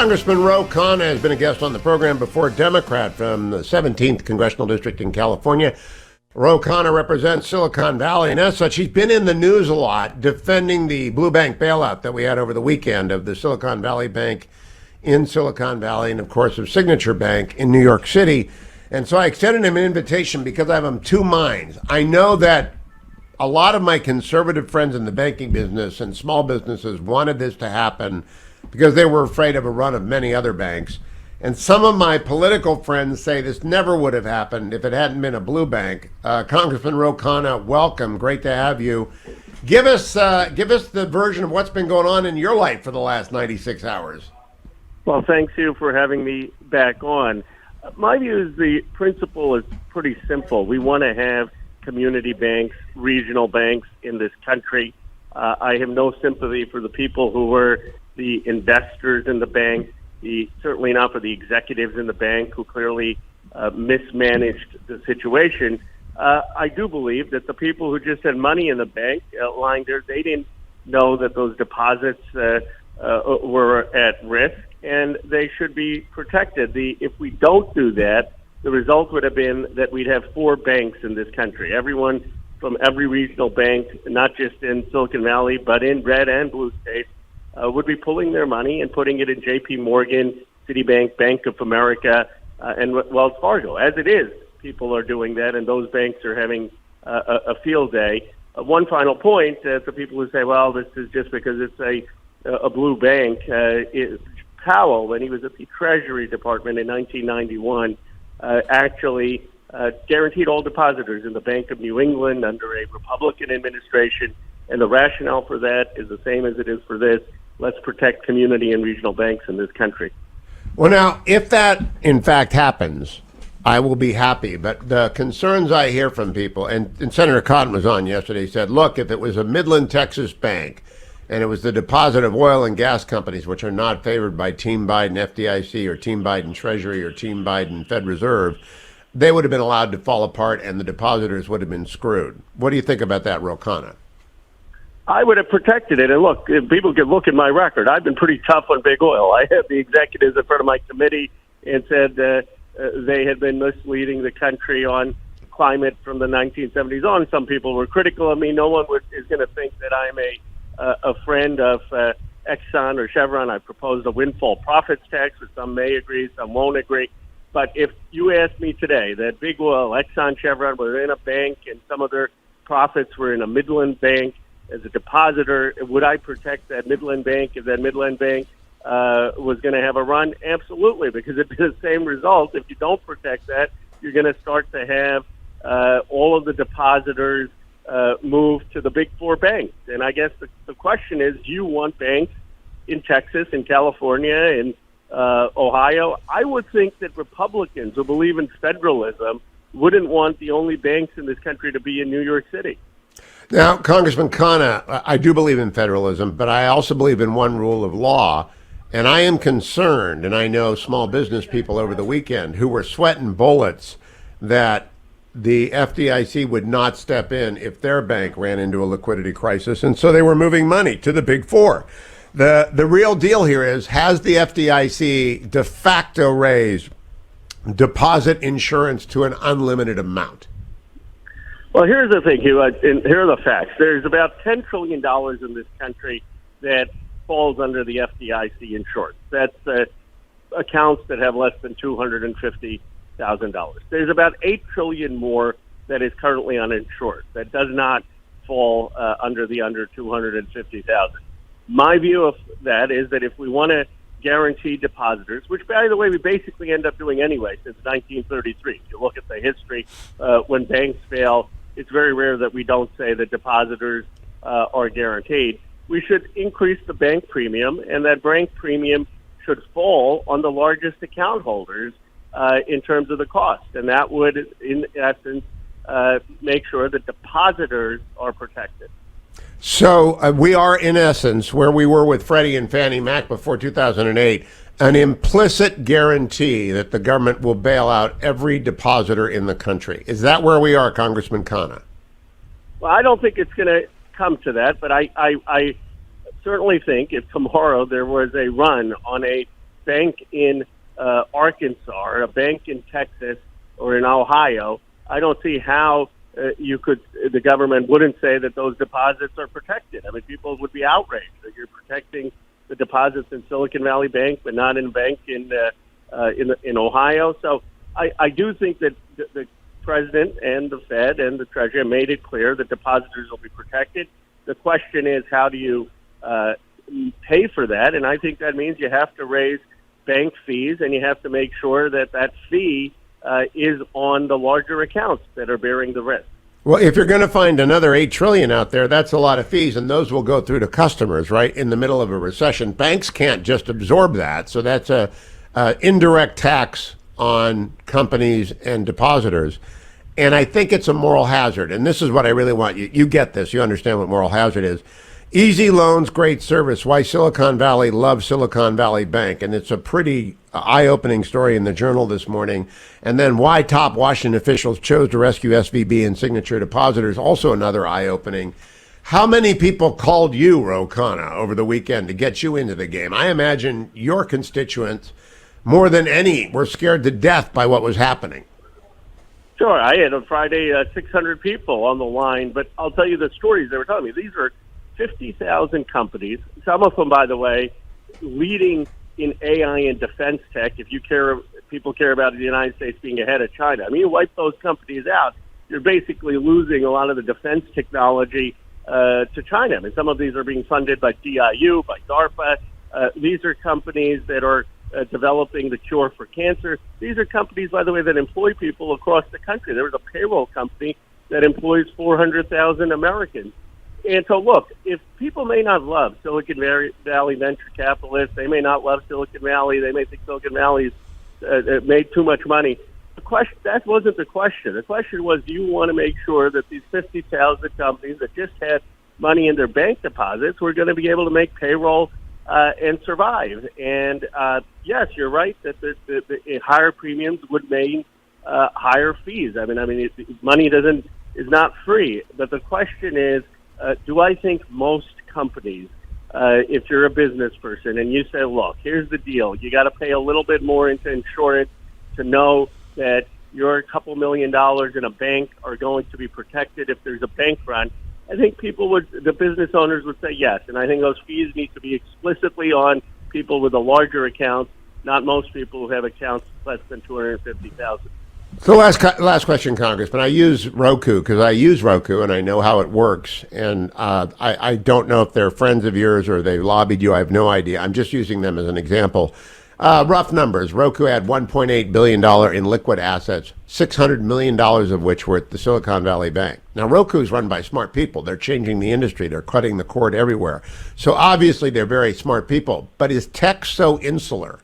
Congressman Khanna has been a guest on the program before, Democrat from the 17th Congressional District in California. Khanna represents Silicon Valley, and as such, he's been in the news a lot defending the blue bank bailout that we had over the weekend of the Silicon Valley Bank in Silicon Valley and, of course, of Signature Bank in New York City. And so I extended him an invitation because I have him two minds. I know that a lot of my conservative friends in the banking business and small businesses wanted this to happen because they were afraid of a run of many other banks. And some of my political friends say this never would have happened if it hadn't been a blue bank. Congressman Khanna, welcome. Great to have you. Give us the version of what's been going on in your life for the last 96 hours. Well, thanks, Hugh, for having me back on. My view is the principle is pretty simple. We want to have community banks, regional banks in this country. I have no sympathy for the people who were the investors in the bank, certainly not for the executives in the bank who clearly mismanaged the situation. I do believe that the people who just had money in the bank lying there, they didn't know that those deposits were at risk, and they should be protected. If we don't do that, the result would have been that we'd have four banks in this country. Everyone from every regional bank, not just in Silicon Valley, but in red and blue states, would be pulling their money and putting it in J.P. Morgan, Citibank, Bank of America, and Wells Fargo. As it is, people are doing that, and those banks are having a field day. One final point for people who say, well, this is just because it's a blue bank. Powell, when he was at the Treasury Department in 1991, actually guaranteed all depositors in the Bank of New England under a Republican administration, and the rationale for that is the same as it is for this. Let's protect community and regional banks in this country. Well, now, if that in fact happens, I will be happy. But the concerns I hear from people, and Senator Cotton was on yesterday, said, look, if it was a Midland, Texas bank, and it was the deposit of oil and gas companies, which are not favored by Team Biden FDIC or Team Biden Treasury or Team Biden Fed Reserve, they would have been allowed to fall apart and the depositors would have been screwed. What do you think about that, Khanna? I would have protected it. And look, if people could look at my record, I've been pretty tough on big oil. I had the executives in front of my committee and said they had been misleading the country on climate from the 1970s on. Some people were critical of me. No one is going to think that I'm a friend of Exxon or Chevron. I proposed a windfall profits tax, which some may agree, some won't agree. But if you asked me today that Big Oil, Exxon, Chevron were in a bank and some of their profits were in a Midland Bank as a depositor, would I protect that Midland Bank if that Midland Bank was going to have a run? Absolutely, because it'd be the same result. If you don't protect that, you're going to start to have all of the depositors move to the big four banks. And I guess the question is, do you want banks in Texas, in California, in Ohio? I would think that Republicans who believe in federalism wouldn't want the only banks in this country to be in New York City. Now, Congressman Khanna, I do believe in federalism, but I also believe in one rule of law. And I am concerned, and I know small business people over the weekend who were sweating bullets that the FDIC would not step in if their bank ran into a liquidity crisis. And so they were moving money to the big four. The real deal here is, has the FDIC de facto raised deposit insurance to an unlimited amount? Well, here's the thing, Hugh, and here are the facts. There's about $10 trillion in this country that falls under the FDIC insurance. That's accounts that have less than $250,000. There's about $8 trillion more that is currently uninsured. That does not fall under the under $250,000. My view of that is that if we want to guarantee depositors, which, by the way, we basically end up doing anyway since 1933. If you look at the history, when banks fail, it's very rare that we don't say that depositors are guaranteed. We should increase the bank premium, and that bank premium should fall on the largest account holders in terms of the cost. And that would, in essence, make sure that depositors are protected. So we are, in essence, where we were with Freddie and Fannie Mac before 2008, an implicit guarantee that the government will bail out every depositor in the country. Is that where we are, Congressman Khanna? Well, I don't think it's going to come to that, but I certainly think if tomorrow there was a run on a bank in Arkansas or a bank in Texas or in Ohio, I don't see how the government wouldn't say that those deposits are protected. I mean, people would be outraged that you're protecting the deposits in Silicon Valley Bank, but not in a bank in Ohio. So I do think that the president and the Fed and the Treasury made it clear that depositors will be protected. The question is, how do you pay for that? And I think that means you have to raise bank fees, and you have to make sure that that fee is on the larger accounts that are bearing the risk. Well, if you're going to find another $8 trillion out there, that's a lot of fees, and those will go through to customers, right? In the middle of a recession, banks can't just absorb that. So that's a indirect tax on companies and depositors. And I think it's a moral hazard. And this is what I really want you. You get this. You understand what moral hazard is. Easy loans, great service. Why Silicon Valley loves Silicon Valley Bank. And it's a pretty eye-opening story in the Journal this morning. And then why top Washington officials chose to rescue SVB and Signature Depositors, also another eye-opening. How many people called you, Khanna, over the weekend to get you into the game? I imagine your constituents, more than any, were scared to death by what was happening. Sure. I had on Friday 600 people on the line, but I'll tell you the stories they were telling me. These are 50,000 companies, some of them, by the way, leading in AI and defense tech. If people care about the United States being ahead of China. I mean, you wipe those companies out, you're basically losing a lot of the defense technology to China. I mean, some of these are being funded by DIU, by DARPA. These are companies that are developing the cure for cancer. These are companies, by the way, that employ people across the country. There was a payroll company that employs 400,000 Americans. And so, look, if people may not love Silicon Valley venture capitalists, they may not love Silicon Valley, they may think Silicon Valley's made too much money. That wasn't the question. The question was, do you want to make sure that these 50,000 companies that just had money in their bank deposits were going to be able to make payroll and survive? And yes, you're right that the higher premiums would mean higher fees. I mean, money is not free. But the question is, do I think most companies, if you're a business person and you say, look, here's the deal, you got to pay a little bit more into insurance to know that your couple $1 million in a bank are going to be protected if there's a bank run, I think the business owners would say yes. And I think those fees need to be explicitly on people with the larger accounts, not most people who have accounts less than $250,000. So last question, Congressman. I use Roku and I know how it works. And I don't know if they're friends of yours or they lobbied you. I have no idea. I'm just using them as an example. Rough numbers. Roku had $1.8 billion in liquid assets, $600 million of which were at the Silicon Valley Bank. Now, Roku is run by smart people. They're changing the industry. They're cutting the cord everywhere. So obviously they're very smart people. But is tech so insular,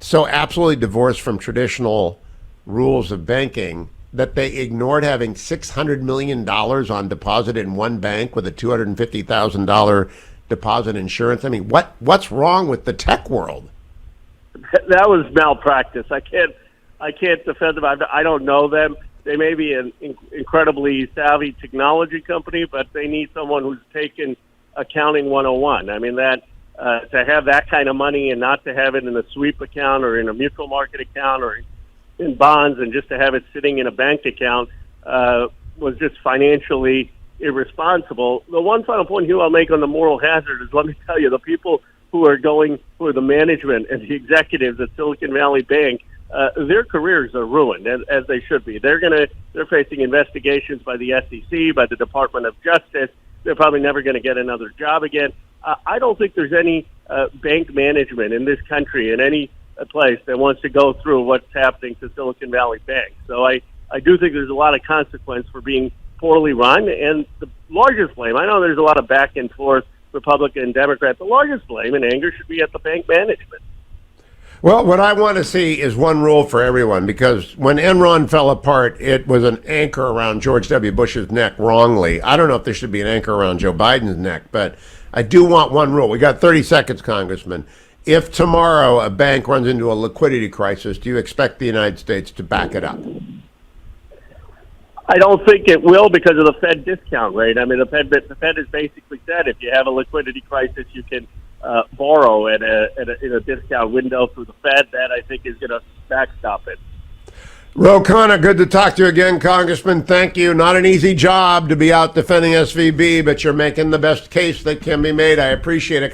so absolutely divorced from traditional rules of banking that they ignored having $600 million on deposit in one bank with a $250,000 deposit insurance? I mean, what's wrong with the tech world? That was malpractice. I can't defend them. I don't know them. They may be an incredibly savvy technology company, but they need someone who's taken accounting 101. I mean, that to have that kind of money and not to have it in a sweep account or in a mutual market account or in bonds, and just to have it sitting in a bank account was just financially irresponsible. The one final point, Hugh, I'll make on the moral hazard is, let me tell you, the people who are the management and the executives at Silicon Valley Bank, their careers are ruined, as they should be. They're facing investigations by the SEC, by the Department of Justice. They're probably never going to get another job again. I don't think there's any bank management in this country, in any place, that wants to go through what's happening to Silicon Valley Bank. So I do think there's a lot of consequence for being poorly run. And the largest blame, I know there's a lot of back and forth, Republican and Democrat, the largest blame and anger should be at the bank management. Well, what I want to see is one rule for everyone, because when Enron fell apart, it was an anchor around George W. Bush's neck wrongly. I don't know if there should be an anchor around Joe Biden's neck, but I do want one rule. We got 30 seconds, Congressman. If tomorrow a bank runs into a liquidity crisis, do you expect the United States to back it up? I don't think it will because of the Fed discount rate. I mean, the Fed has basically said if you have a liquidity crisis, you can borrow in a discount window through the Fed. That, I think, is going to backstop it. Khanna, good to talk to you again, Congressman. Thank you. Not an easy job to be out defending SVB, but you're making the best case that can be made. I appreciate it.